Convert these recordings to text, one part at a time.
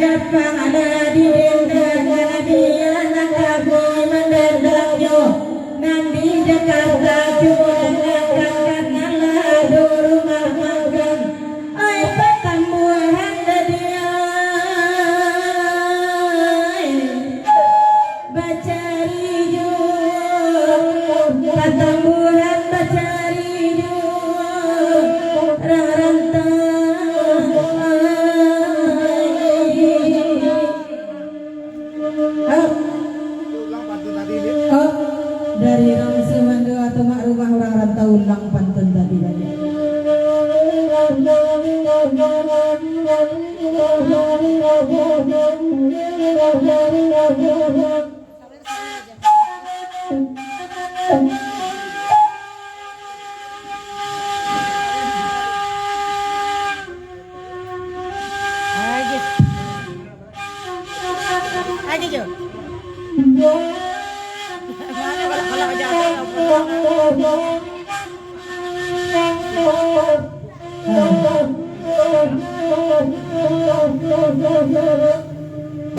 Jepang ada di dendang dia nak kamu mendadak nanti Jakarta cuma ngangkat ngalah do rumah makan ai pertemuan dia baca rijo pertemuan baca rijo dari Ramsi Mandu atau mak rumah orang rantau ulang pantun tadi tadi. Aja Jo.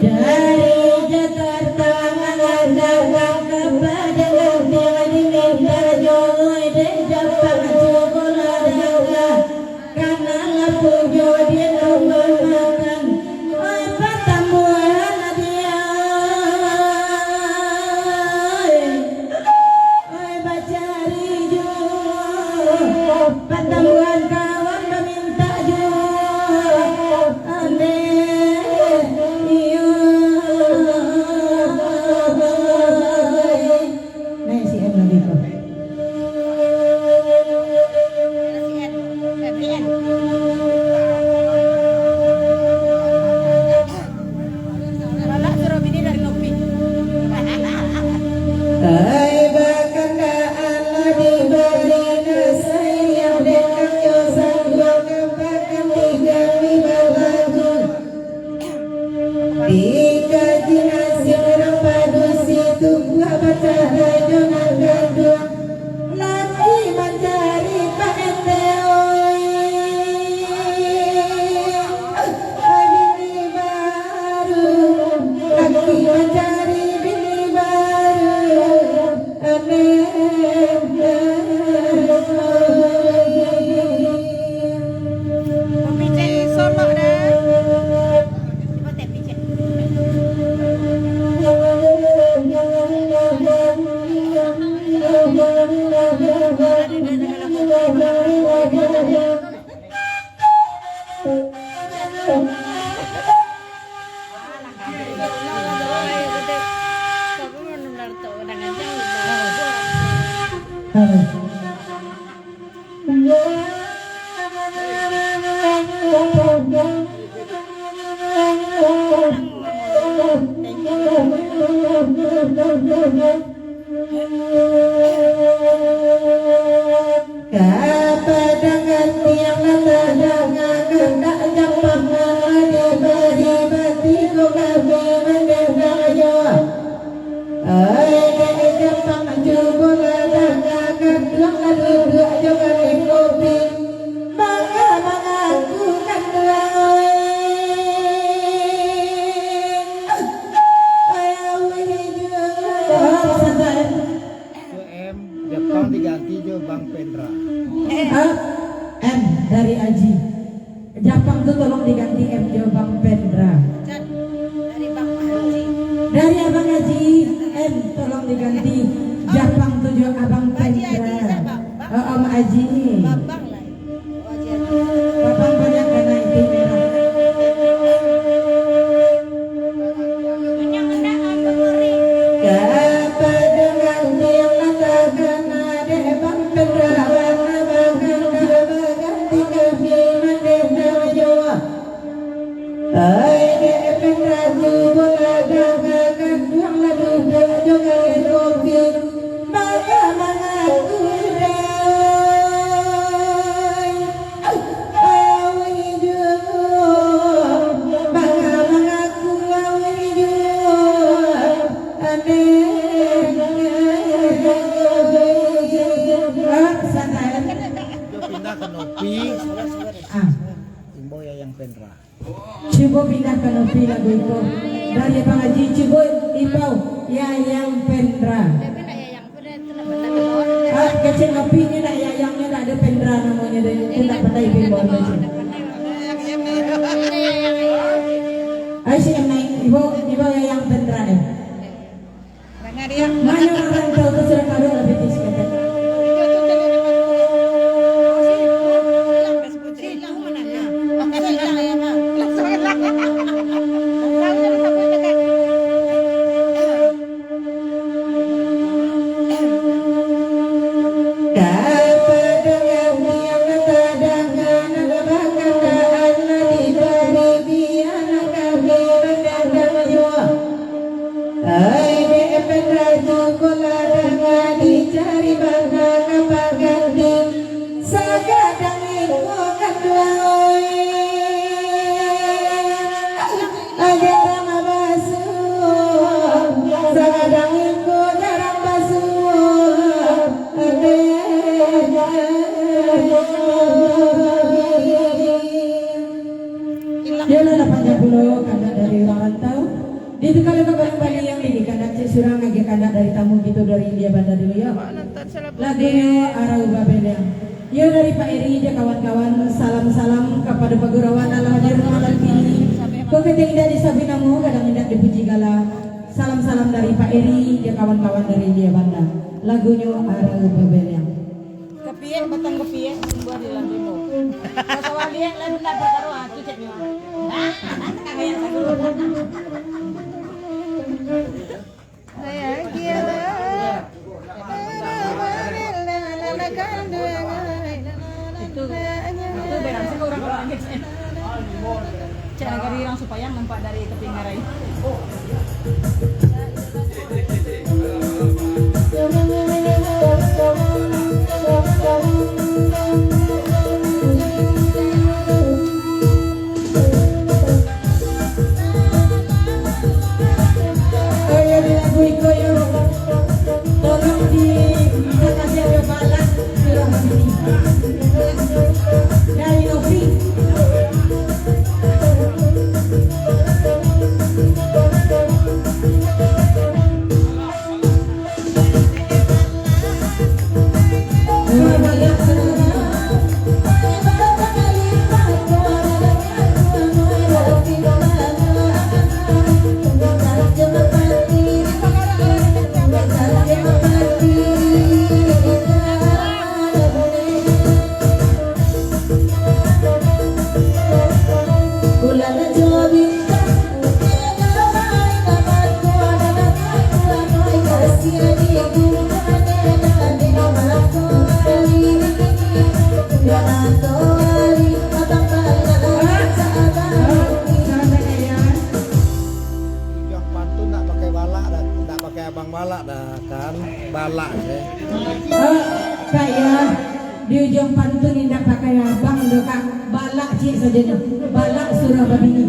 Dari Jakarta mengantarkan kepada Ngerti minta joy dan Jepang cokolada karena lapu jodoh rumah makan oi pertemuan dia oi baca rijo pertemuan kawan meminta jo aneh Jepang diganti jo Bang Pendra. M dari Aji. Jepang tuh tolong diganti M jo Bang Pendra. Dari Bang Haji. Dari Abang Aji M tolong diganti Jepang tuh jo Abang Pendra. Om Aji. Babang lah. Babang banyak kena itu merah. Pindah ke Nopi. Imbo ya yang Pendra. Coba pindahkan opi lagu itu dari Bang Haji. Coba ipau Yayang Pendra. Tapi nak yang pada itu nak benda telur. Ah, kecil opi ni nak Yayangnya tak ada Pendra namanya dia. Itu tak pandai bimbang macam. Ayo si yang naik ibu Yayang Pendra ni. Dengar dia. Mana orang tahu tu sudah kado lebih tis kata. Itu kalau ke Bali yang ini kandak cek surang lagi kandak dari tamu gitu dari India Bandar dulu ya. Lagi arah Babeleng. Ya dari Pak Eri dia kawan-kawan salam-salam kepada Pagurawan Allah hadir malam ini. Kok keting dari Sabinamu kadang tidak dipuji gala. Salam-salam dari Pak Eri dia kawan-kawan dari India Bandar. Lagunya arah Babeleng. Kepiye batang kepiye buat di lantimu. Kalau dia lain benda perkara tu cek ni. Ah, tak kaya lagu. Itu berang sih orang-orang gitu. Cara garirang supaya nampak dari tepi ngarai. balak dah kan balak ya. Kayak di ujung pantun tidak pakai abang dekat balak cik saja balak surah babini.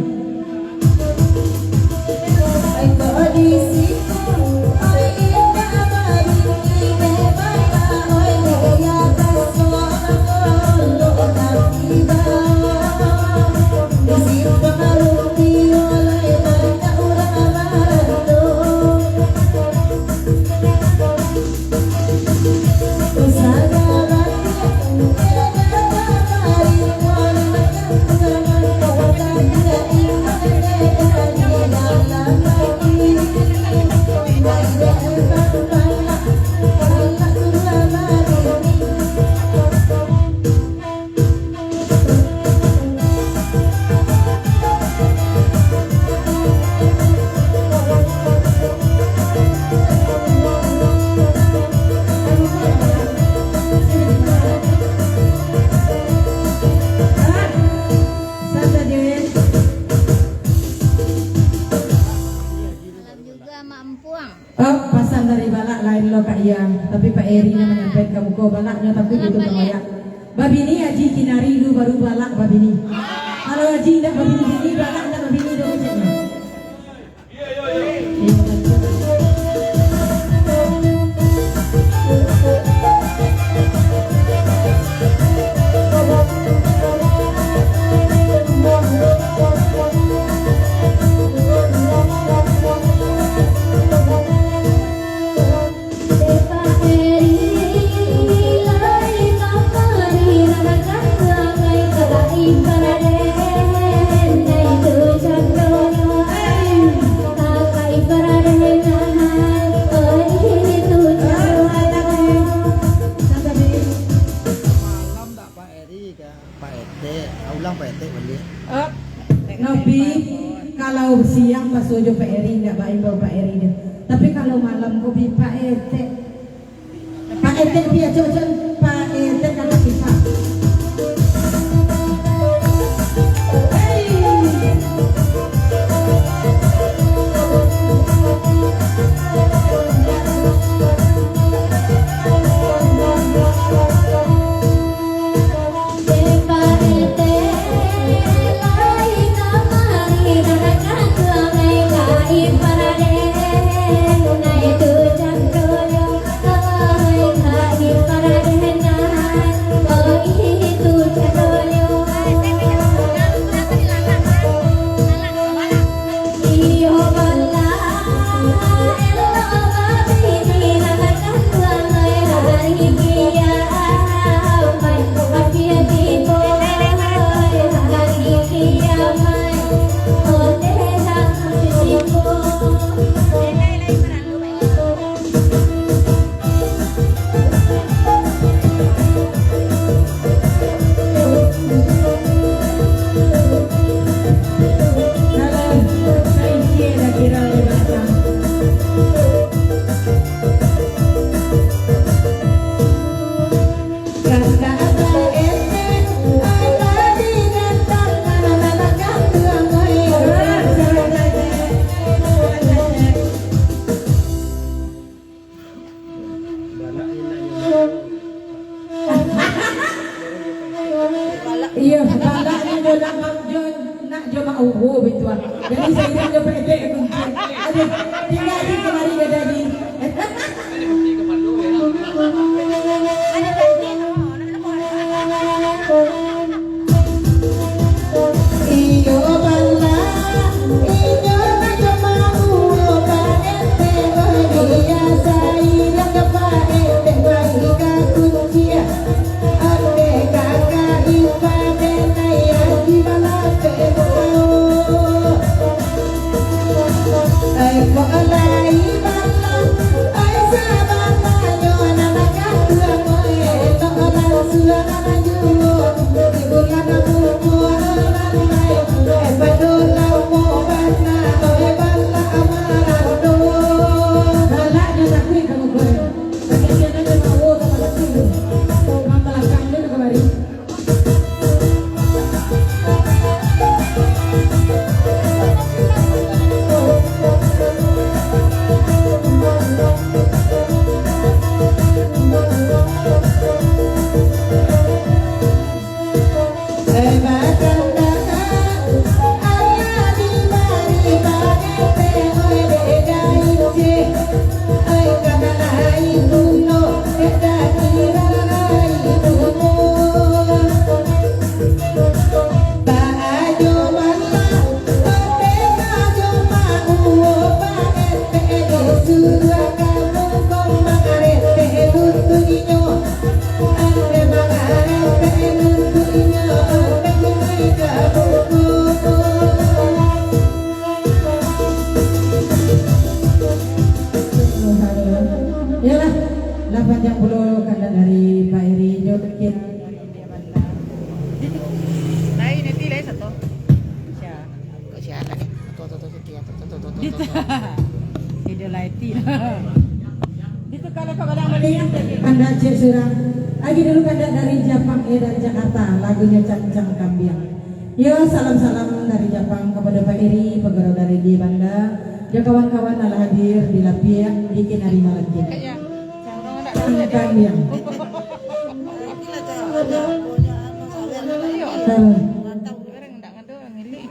Pasang dari balak lain lo Kak Iya, tapi Pak Eri namanya menyampaikan kamu kau balaknya tapi itu kemaya. Babini Haji Kinari lu baru balak babini. Kalau Haji tidak babini ini balak tidak babini itu macamnya. Nopi kalau siang pas ujo Pak Eri nggak bawa Pak Eri dia. Tapi kalau malam kopi Pak Ete. Pak Ete dia cocok Pak Ete kalau kita. Iya, balanya dia nak nak dia mau betul. Jadi saya dia pede kunci. Ada tinggal di kemari dia tadi. Iyo bala, iyo nak mau paete dia saya nak paete bagi kunci. Ade kakak ibadah naya gimana ay ko alay balang ay sabat tayo na nagkakaroon ito lang sila na nayulog ibulan na bumulan ay padulaw mo ba't na ay bala amaran doon hala niya na kuya kamu ko kasi siya na niya mawo sa malakilo mamalakang niya na kamari yalah, dapat yang puluh kanda dari Pak Eri Jodokin. Lain nanti lain satu. Siya. Kok siya lagi? Tuh setia. Dito. Tidak laiti. Dito kalau kau kadang melihat Anda cek surang. Lagi dulu kanda dari Jepang dari Jakarta, lagunya Cancang Kambiang. Yo, salam-salam dari Jepang kepada Pak Eri, pegawai dari di Banda. Ya kawan-kawan ala hadir di Lapia di Kinari Malaki. kaya. Cancang Kambiang. Orang ndak ngado ngili.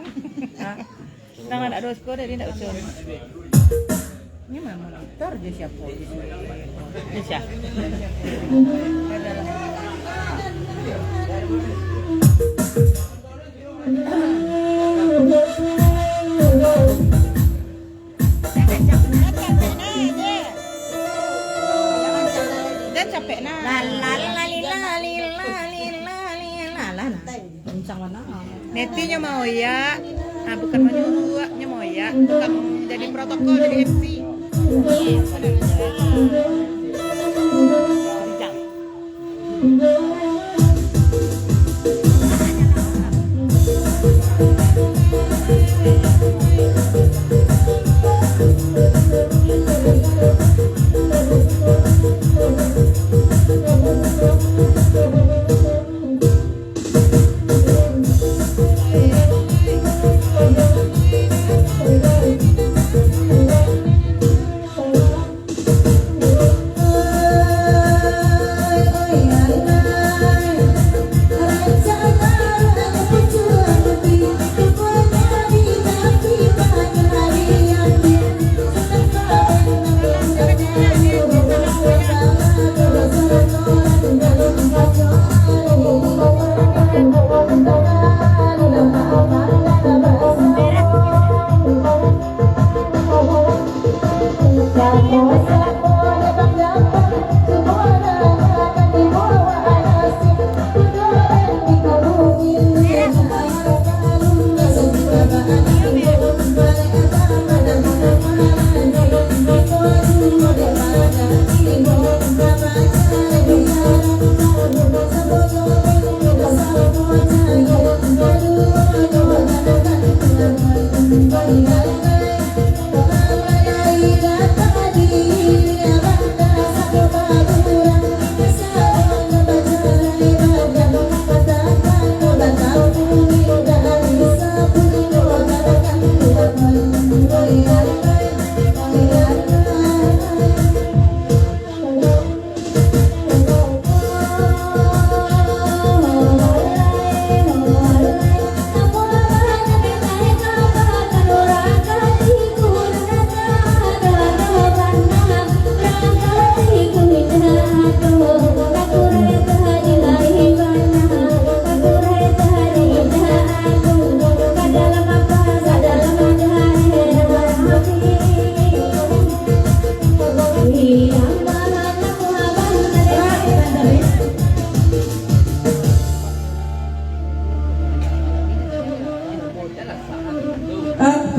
Nang ada dos ko dari ndak usul. Ini mah monitor je siapa di sini. Dia siapa? Dan capek nah. Netinya mau ya, nah bukan menyuruhnya mau ya, bukan jadi protokol jadi MC.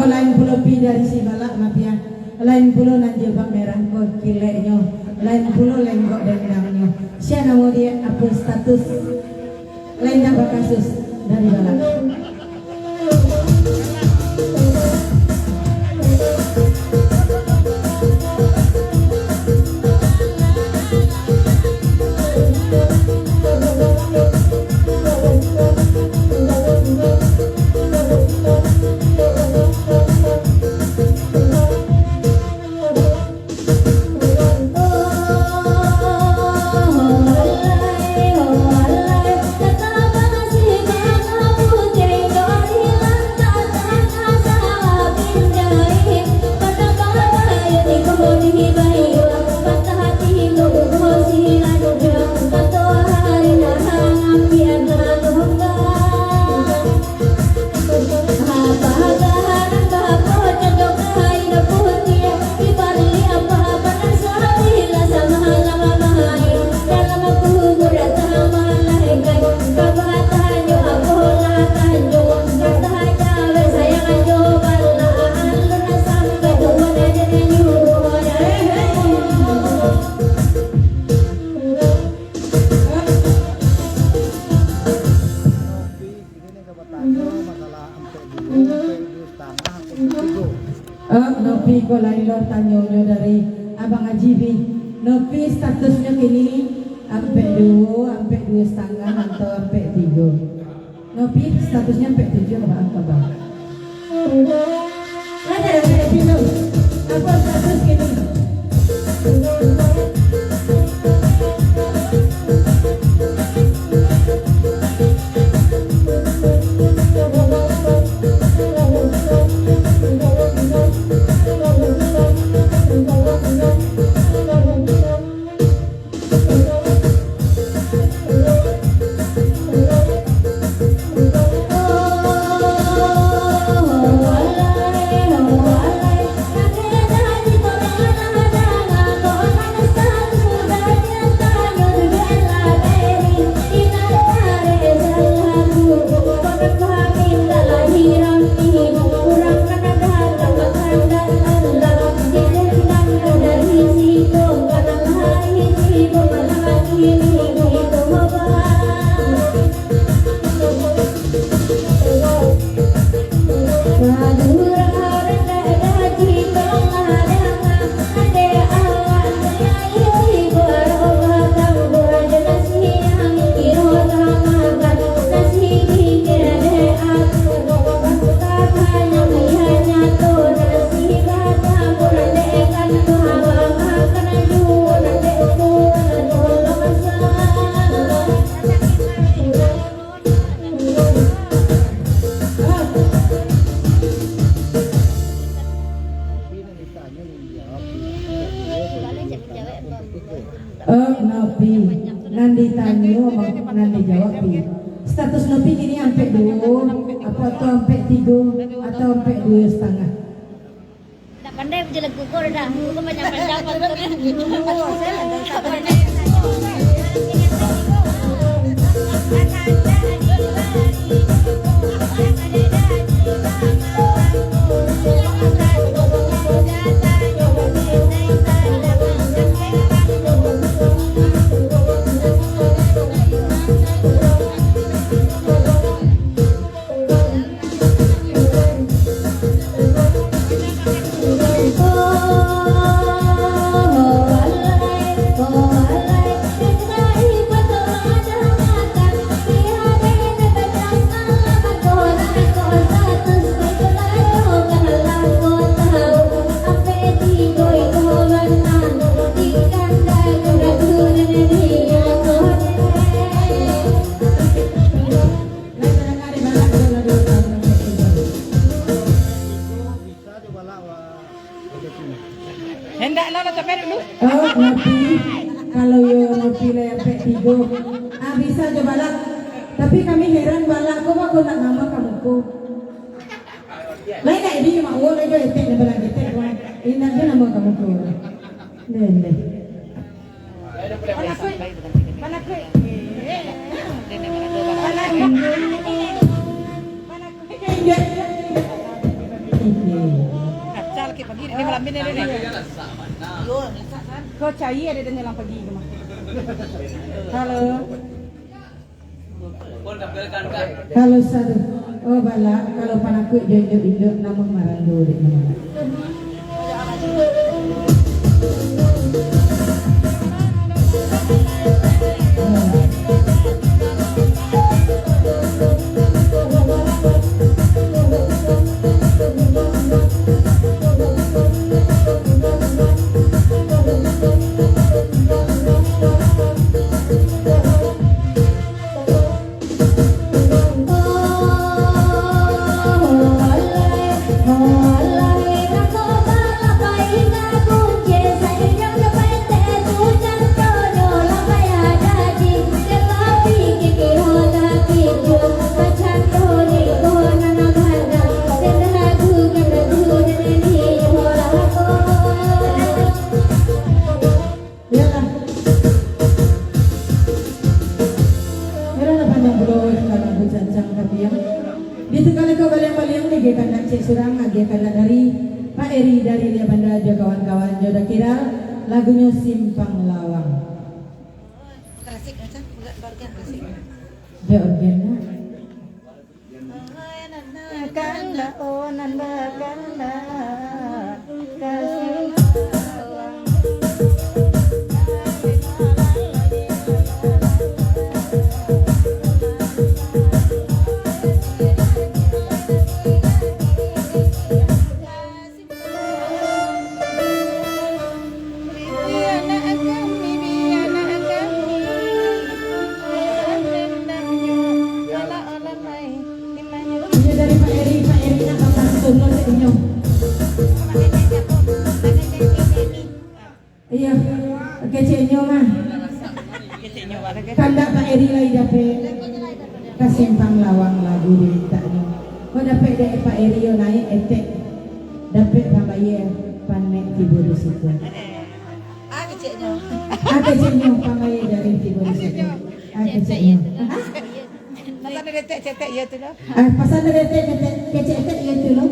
Lain pulau pi dari si balak mafia, lain pulau nan jilbab merah kok kileknya, lain pulau lenggok dendangnya. Siapa mau dia apa status, lain apa kasus dari balak. Nopi ko lain lo tanyonyo dari Abang Ajibi. Nopi statusnya kini sampai 2,5 atau sampai 3. Nopi statusnya sampai 7 apa bang? Ada yang kayak gitu. Apa status kini? Nopi nanti tanya nanti jawab pi. Status Nopi kini sampai 2 apa atau sampai 3 atau sampai 2,5. Tak pandai berjalan kukur dah. Kukur banyak panjang. enggak lah sampai dulu. Oh, ngerti. Kalau yo ngerti layar P3. Ah, bisa coba lah. Tapi kami heran balak kok aku nak nama kamu ko. Lain nak ini cuma uang aja etek na balang etek ko. Ini aja nama kamu ko. Deh. Panakui. Kacal ke pagi ni malam ni ni. Kau cari ada dengan lang pagi ke mah. Halo. Kalau satu. Oh bala kalau panakui jojo nama marandu dek nama. Surang agekan dari Pak Eri dari Lia Banda aja kawan-kawan jodoh kira lagunya Simpang Lawang. Klasik macam bagian klasik. Dia organnya. Kanda onan bakanda kasih. Iya, kecilnya mah. Kanda Pak Eri lagi dapet Kasimpang Lawang lagu ditanya. Kau dapet dari Pak Eri yo naik etek. Dapet pamaya panek tiba di situ. Kecilnya pamaya dari tiba di situ. Kecilnya. Masa ada cetek ya tu lah. Pasal ada etek kecil ya tu loh.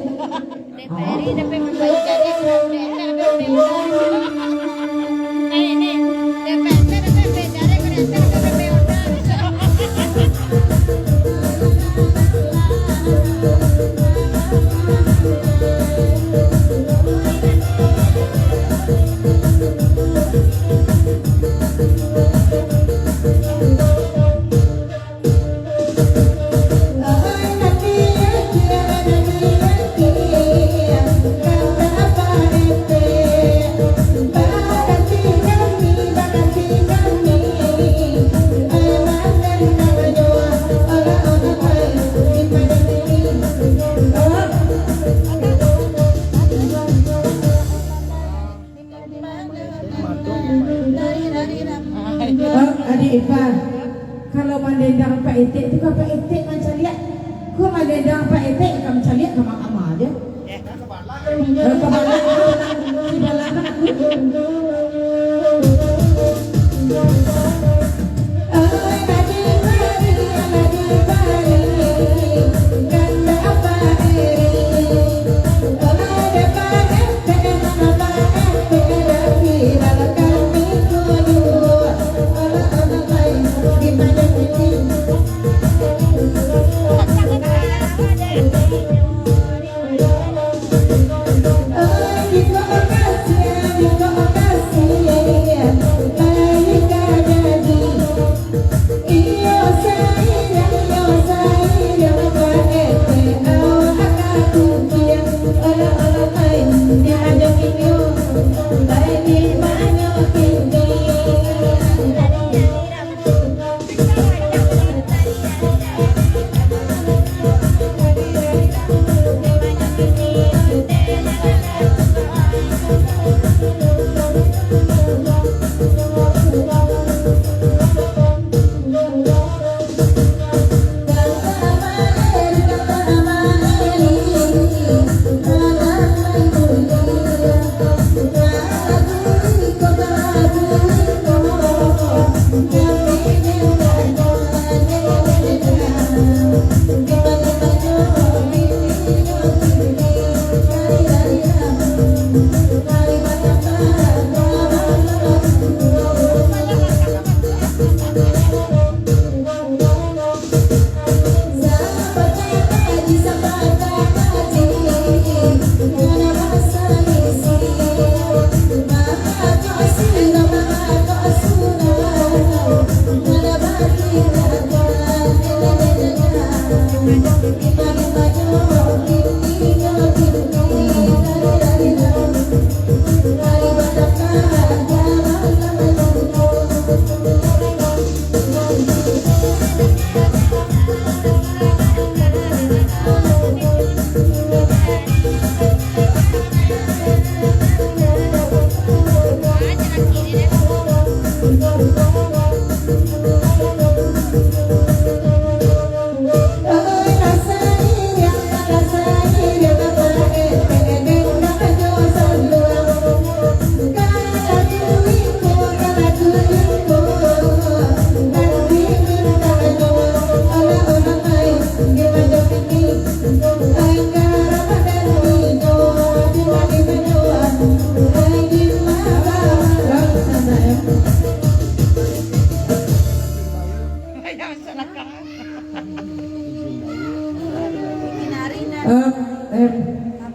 DPRI dapat membagikannya Adik Ipar, kalau mandendang Pak Etek itu kan Pak Etek macam lihat. Kau mandendang Pak Etek kan macam lihat sama ama aja. Kepala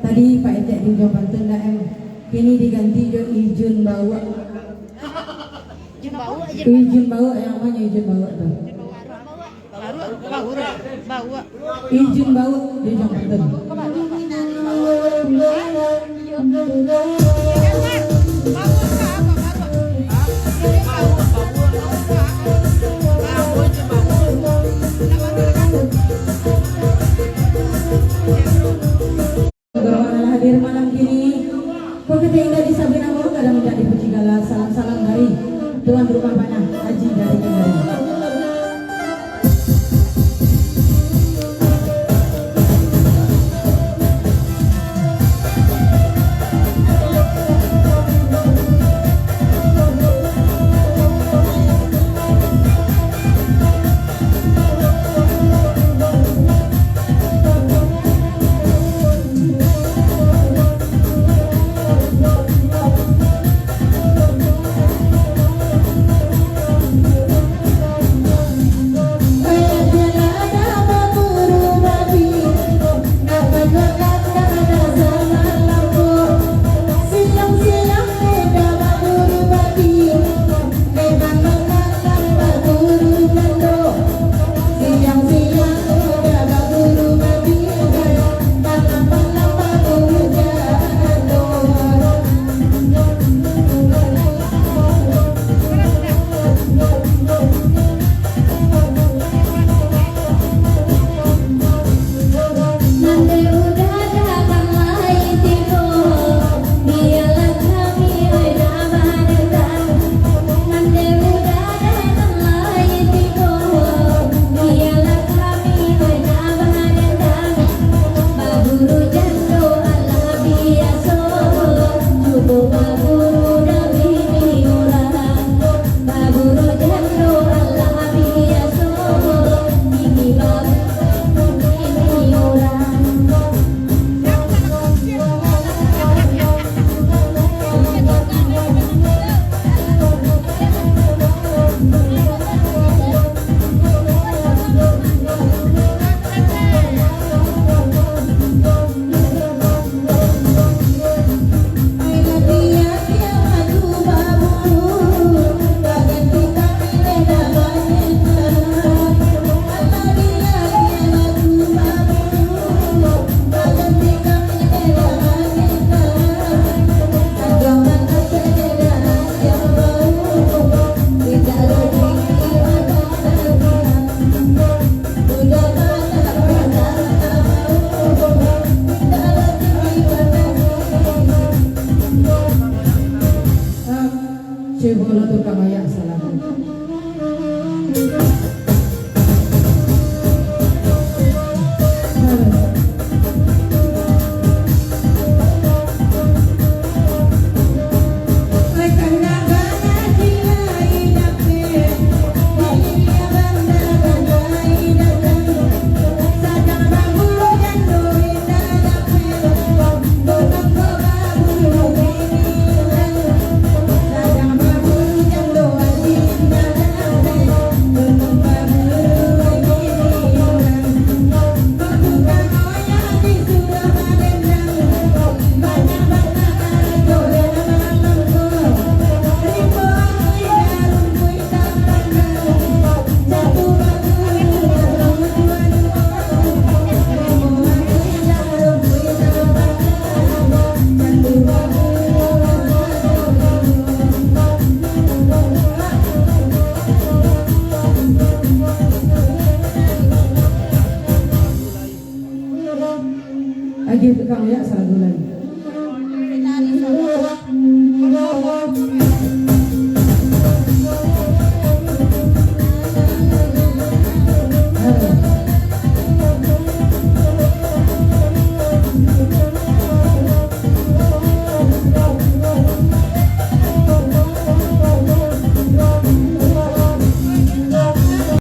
Tadi Pak Ejek di Jawa Tunda kini diganti jo Ijun Bawa. Ijun Bawa yang mana Ijun Bawa tuh? Bawa. Ijun Bawa di Jawa Tunda. Hadir malam kini, kok kita indah di Sabina Mulu kadang menjadi puji gala salam-salam dari Tuan Rumah Panah Haji dari Kendari. Cebolotu kamaya salam. Agi tukang ya salagulan.